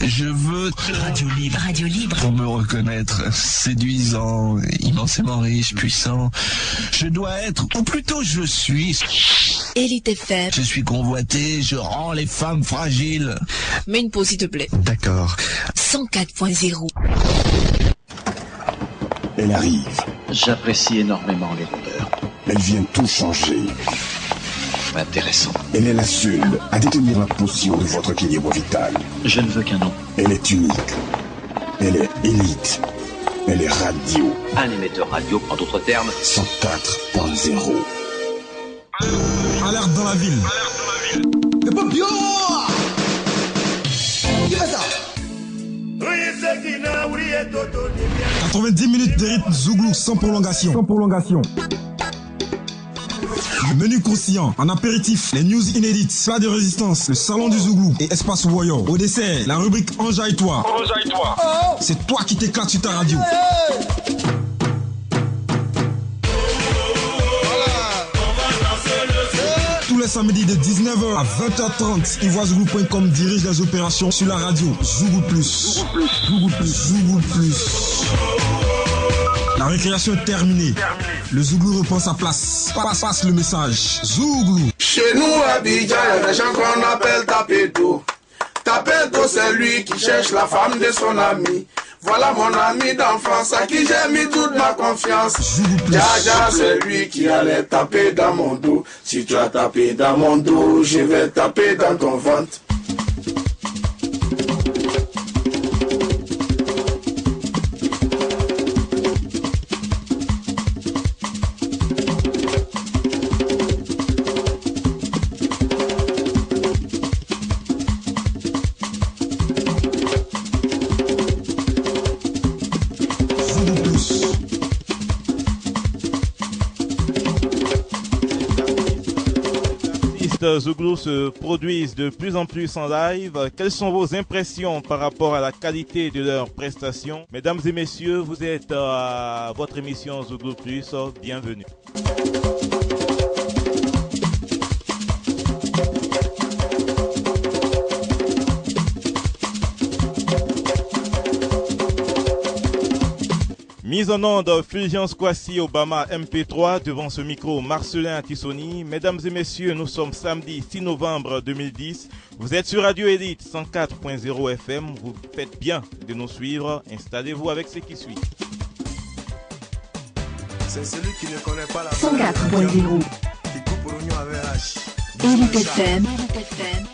Je veux Radio Libre. Radio Libre. Pour me reconnaître, séduisant, immensément riche, puissant. Je dois être, ou plutôt je suis. Élite FM. Je suis convoité, je rends les femmes fragiles. Mets une pause s'il te plaît. D'accord. 104.0. Elle arrive. J'apprécie énormément les rondeurs. Elle vient tout changer. Intéressant. Elle est la seule à détenir la potion de votre équilibre vital. Je ne veux qu'un nom. Elle est unique. Elle est élite. Elle est radio. Un émetteur radio, en d'autres termes. 104.0. Alerte dans la ville. Le pop yo! Qui fait ça? 90 minutes de rythme Zouglou sans prolongation. Sans prolongation. Menu conscient, en apéritif, les news inédites, plat de résistance, le salon du Zouglou et Espace Warrior. Au dessert, la rubrique Enjaille-toi. Enjaille-toi. Oh. C'est toi qui t'éclates sur ta radio. Hey. Tous les samedis de 19h à 20h30, ivoirezouglou.com dirige les opérations sur la radio Zouglou Plus. Zouglou Plus. Zouglou Plus. La récréation est terminée. Le Zouglou reprend sa place. Passe le message. Zouglou. Chez nous à Abidjan, il y a des gens qu'on appelle Tapeto. Tapeto, c'est lui qui cherche la femme de son ami. Voilà mon ami d'enfance à qui j'ai mis toute ma confiance. Jaja, c'est lui qui allait taper dans mon dos. Si tu as tapé dans mon dos, je vais taper dans ton ventre. Zouglou se produisent de plus en plus en live. Quelles sont vos impressions par rapport à la qualité de leurs prestations? Mesdames et messieurs, vous êtes à votre émission Zouglou Plus. Bienvenue. Mise en onde, Fulgence Kwasi Obama MP3 devant ce micro Marcelin Tissoni. Mesdames et messieurs, nous sommes samedi 6 novembre 2010. Vous êtes sur Radio Élite 104.0 FM. Vous faites bien de nous suivre. Installez-vous avec ce qui suit. C'est celui qui ne connaît pas la 104.0. qui coupe l'oignon avec H. Élite FM. Élite FM.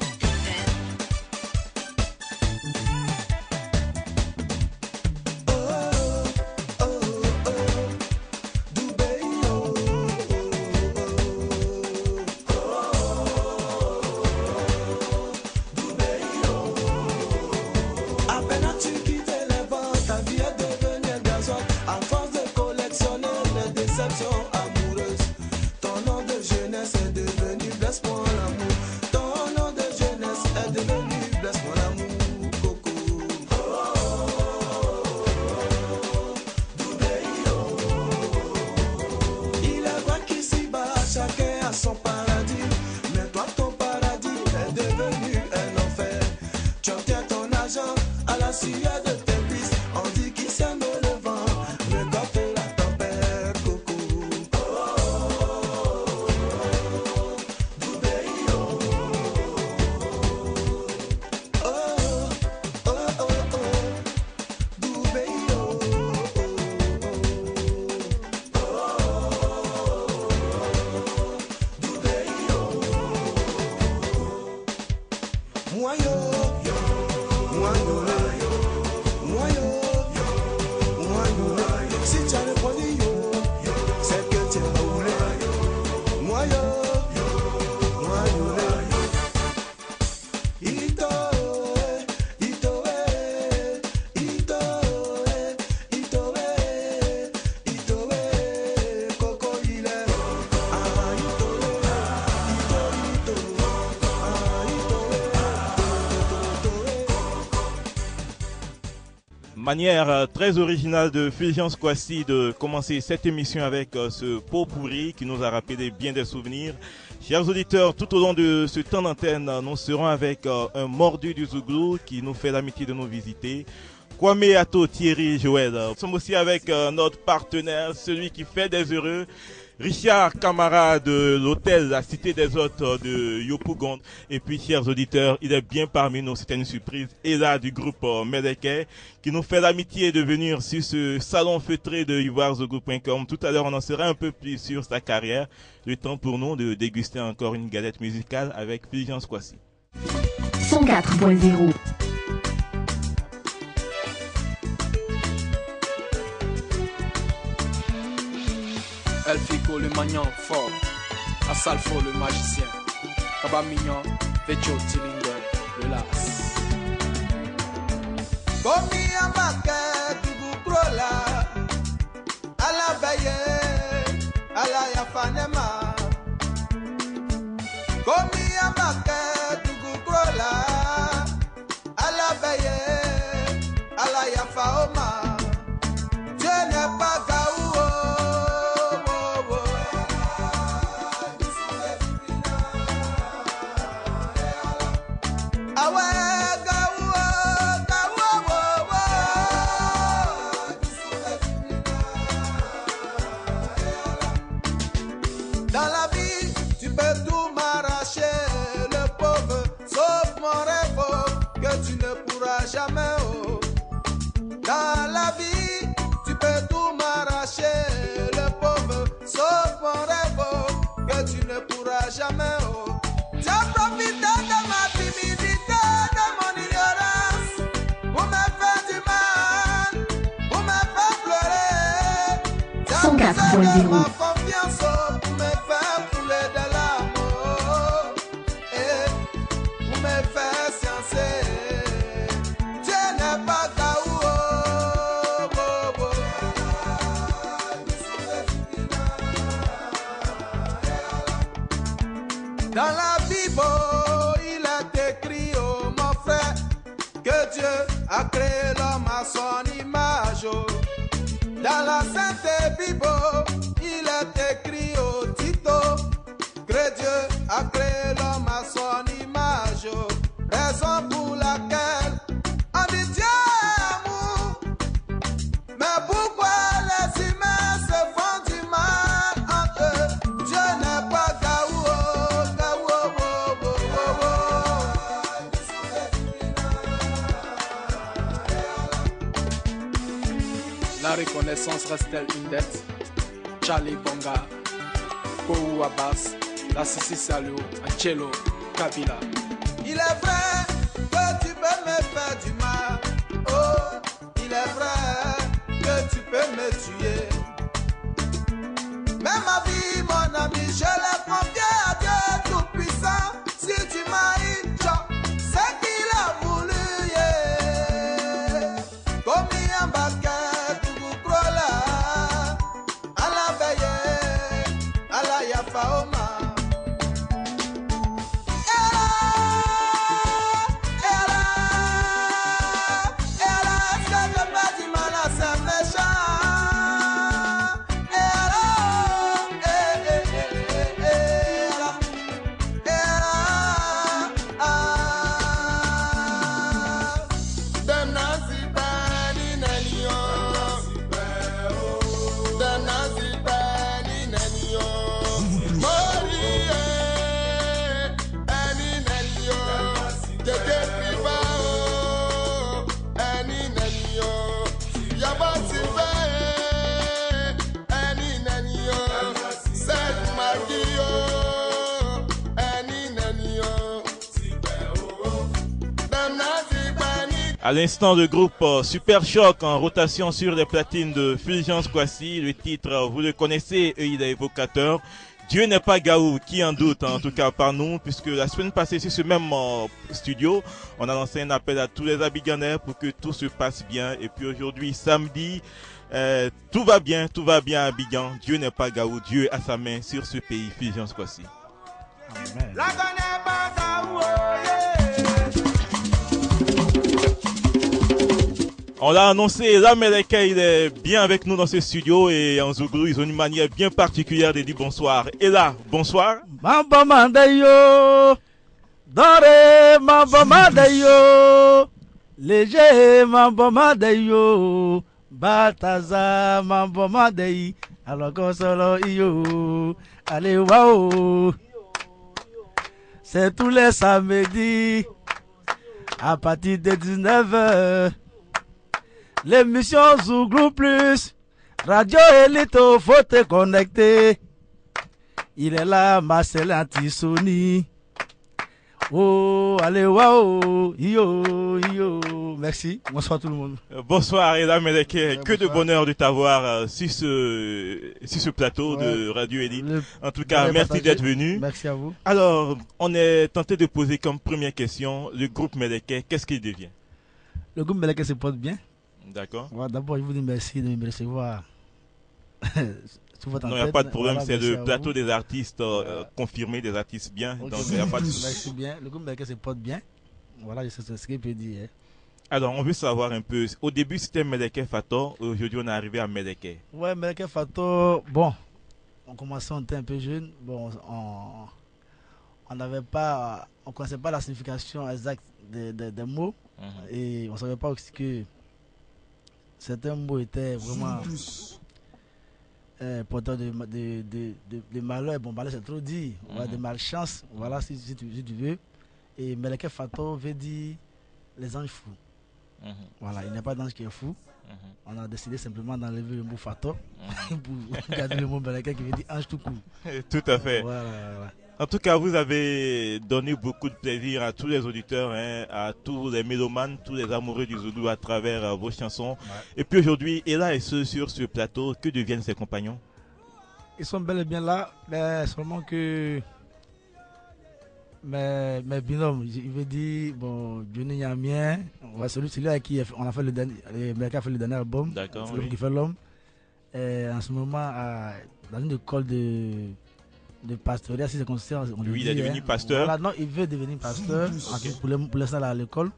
Manière très originale de Fulgence Kwasi de commencer cette émission avec ce pot pourri qui nous a rappelé bien des souvenirs. Chers auditeurs, tout au long de ce temps d'antenne, nous serons avec un mordu du Zouglou qui nous fait l'amitié de nous visiter. Kwame Ato, Thierry, Joël. Nous sommes aussi avec notre partenaire, celui qui fait des heureux, Richard Camara de l'hôtel La Cité des Hôtes de Yopougon. Et puis, chers auditeurs, il est bien parmi nous, c'était une surprise. Et là, du groupe Medeke, qui nous fait l'amitié de venir sur ce salon feutré de ivoirezogou.com. Tout à l'heure, on en sera un peu plus sur sa carrière. Le temps pour nous de déguster encore une galette musicale avec Fulgence Kwasi. 104.0 El Fico le magnan fort, Asalfo le magicien, Kaba Mignon, Vecho Tillinger, le las. Komi amake tugu krola, ala beye, ala yafanema. Komi amake tugu krola, ala beye, ala yafaoma. Dieu n'est pas gaou. Dans la vie, tu peux tout m'arracher, le pauvre, sauf mon rêve que tu ne pourras jamais. Oh. Dans la vie, tu peux tout m'arracher, le pauvre, sauf mon rêve que tu ne pourras jamais. Oh. Tu as profité de ma timidité, de mon ignorance, pour me faire du mal, pour me faire pleurer. Tu as profité de ma confiance, pour me faire couler de l'amour, et pour me faire sciencer. Dieu n'est pas gaou. Dans la Bible, il est écrit, oh mon frère, que Dieu a créé l'homme à son image. Oh. Dans la Sainte Bible, il est écrit, oh Tito, que Dieu a créé l'homme à son image. Oh. Raison pour laquelle on dit Dieu est amour. Mais pourquoi les humains se font du mal entre eux? Dieu n'est pas gaou. La reconnaissance reste-t-elle une dette? Charlie Bonga, Kou Abbas, la Sissi Salou, Ancello, Kabila. Il est vrai que tu peux me faire du mal. Oh, il est vrai que tu peux me tuer. Mais ma vie, mon ami, je l'ai confiée à Dieu Tout-Puissant. Si tu m'as eu, c'est qu'il a voulu. Yeah. Comme un baquet, tout crola. À la veille, à la yafaoma. À l'instant, le groupe Super Choc en rotation sur les platines de Fulgence Kwasi. Le titre, vous le connaissez, il est évocateur. Dieu n'est pas gaou, qui en doute, en tout cas par nous, puisque la semaine passée, sur ce même studio, on a lancé un appel à tous les Abidjanais pour que tout se passe bien. Et puis aujourd'hui, samedi, tout va bien à Abidjan. Dieu n'est pas gaou, Dieu a sa main sur ce pays, Fulgence Kwasi. Amen. On l'a annoncé, là, Meleke, il est bien avec nous dans ce studio et en Zouglou, ils ont une manière bien particulière de dire bonsoir. Et là, bonsoir. Mamba Mandayo, Dore Mamba Mandayo, Léger Mamba Mandayo, Bataza Mamba Mandayi, alors consolo yo, allez waouh. C'est tous les samedis, à partir de 19h. L'émission Zouglou Plus, Radio Elite, faut te connecter. Il est là, Marcel Antisoni. Oh, allez, waouh, yo. Merci. Bonsoir tout le monde. Bonsoir, Eda Meleke. Que de bonheur de t'avoir sur ce plateau de Radio Elite. En tout cas, merci d'être venu. Merci à vous. Alors, on est tenté de poser comme première question, le groupe Meleke, qu'est-ce qu'il devient? Le groupe Meleke se porte bien. D'accord. Voilà, d'abord, je vous dis merci de me recevoir. Non, il n'y a pas de problème, c'est le plateau des artistes confirmés, des artistes bien. Okay. Donc, il n'y a pas de souci. Merci bien. Le groupe Meleke se porte bien. Voilà, c'est ce qu'il peut dire. Alors, on veut savoir un peu. Au début, c'était Meleke Fator. Aujourd'hui, on est arrivé à Meleke. Ouais, Meleke Fator. Bon, on commençait, on était un peu jeune. Bon, on n'avait pas, on connaissait pas la signification exacte des mots. Et on ne savait pas aussi que certains mots étaient vraiment porteurs de malheur. Bon, malheur c'est trop dit, voilà, de malchance, voilà, si tu veux. Et Meleke Fator veut dire les anges fous. Voilà, il n'y a pas d'ange qui est fou. On a décidé simplement d'enlever le mot Fator pour garder le mot Meleke qui veut dire ange tout court. Tout à fait. Voilà. En tout cas, vous avez donné beaucoup de plaisir à tous les auditeurs, à tous les mélomanes, tous les amoureux du Zoulou à travers vos chansons. Ouais. Et puis aujourd'hui, et là et sur ce plateau, que deviennent ses compagnons? Ils sont bel et bien là, mais seulement que mes binômes, il veut dire, bon, Johnny Yamien, celui à qui on a fait le dernier album, d'accord, celui qui fait l'homme. En ce moment, dans une école de pastorat, si c'est considéré. Lui, il est devenu pasteur. Voilà, non, il veut devenir pasteur pour l'instant à l'école.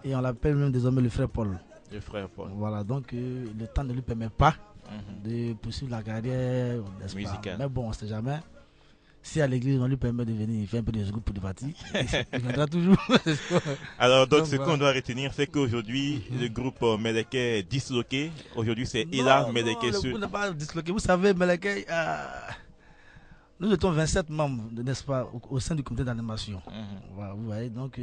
Et on l'appelle même désormais le frère Paul. Le frère Paul. Voilà, donc le temps ne lui permet pas de poursuivre la carrière musicale. Mais bon, on ne sait jamais. Si à l'église on lui permet de venir, il fait un peu de groupe pour le parti, il viendra toujours. Alors, donc ce qu'on doit retenir, c'est qu'aujourd'hui, le groupe Meleke est disloqué. Aujourd'hui, c'est Ela Meleke. Le groupe n'est pas disloqué. Vous savez, Meleke. Nous étions 27 membres, n'est-ce pas, au sein du comité d'animation. Voilà, vous voyez, donc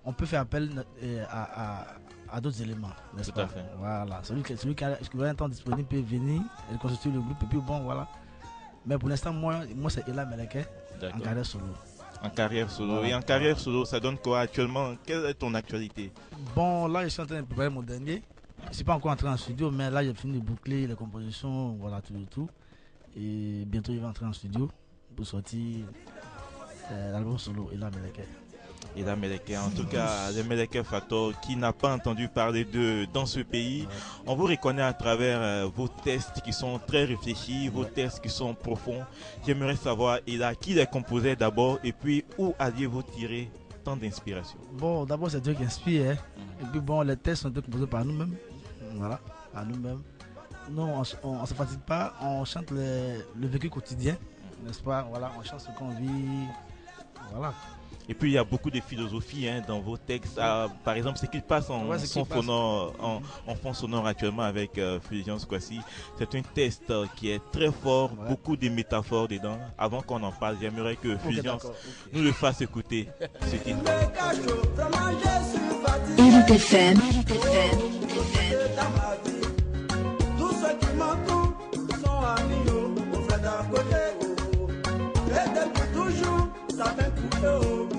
on peut faire appel à d'autres éléments, n'est-ce pas? Voilà, celui qui a un temps disponible peut venir et constituer le groupe, et puis bon, voilà. Mais pour l'instant, moi c'est Ela Meleke en carrière solo. En carrière solo. Voilà. Et en carrière solo, ça donne quoi actuellement? Quelle est ton actualité? Bon, là, je suis en train de préparer mon dernier. Je ne suis pas encore entré en studio, mais là, j'ai fini de boucler les compositions, voilà, tout. Et bientôt il va entrer en studio pour sortir l'album solo Ela Meleke. Ela Meleke, en tout cas, le Meleke Fator, qui n'a pas entendu parler d'eux dans ce pays. On vous reconnaît à travers vos tests qui sont très réfléchis, vos tests qui sont profonds. J'aimerais savoir, Ela, qui les composait d'abord et puis où alliez-vous tirer tant d'inspiration? Bon, d'abord c'est Dieu qui inspire. Et puis bon, les tests sont composés par nous-mêmes. Voilà, par nous-mêmes. Non, on ne se fatigue pas, on chante le vécu quotidien, n'est-ce pas? Voilà, on chante ce qu'on vit, voilà. Et puis il y a beaucoup de philosophie dans vos textes. Par exemple, ce qui passe en fond sonore actuellement avec Fulgence Kwasi, c'est un texte qui est très fort, beaucoup de métaphores dedans. Avant qu'on en parle, j'aimerais que Fulgence nous le fasse écouter. Ce titre. Elite FM. Tous ceux qui m'entourent sont amis, mon frère d'à côté, et depuis toujours, ça fait couler.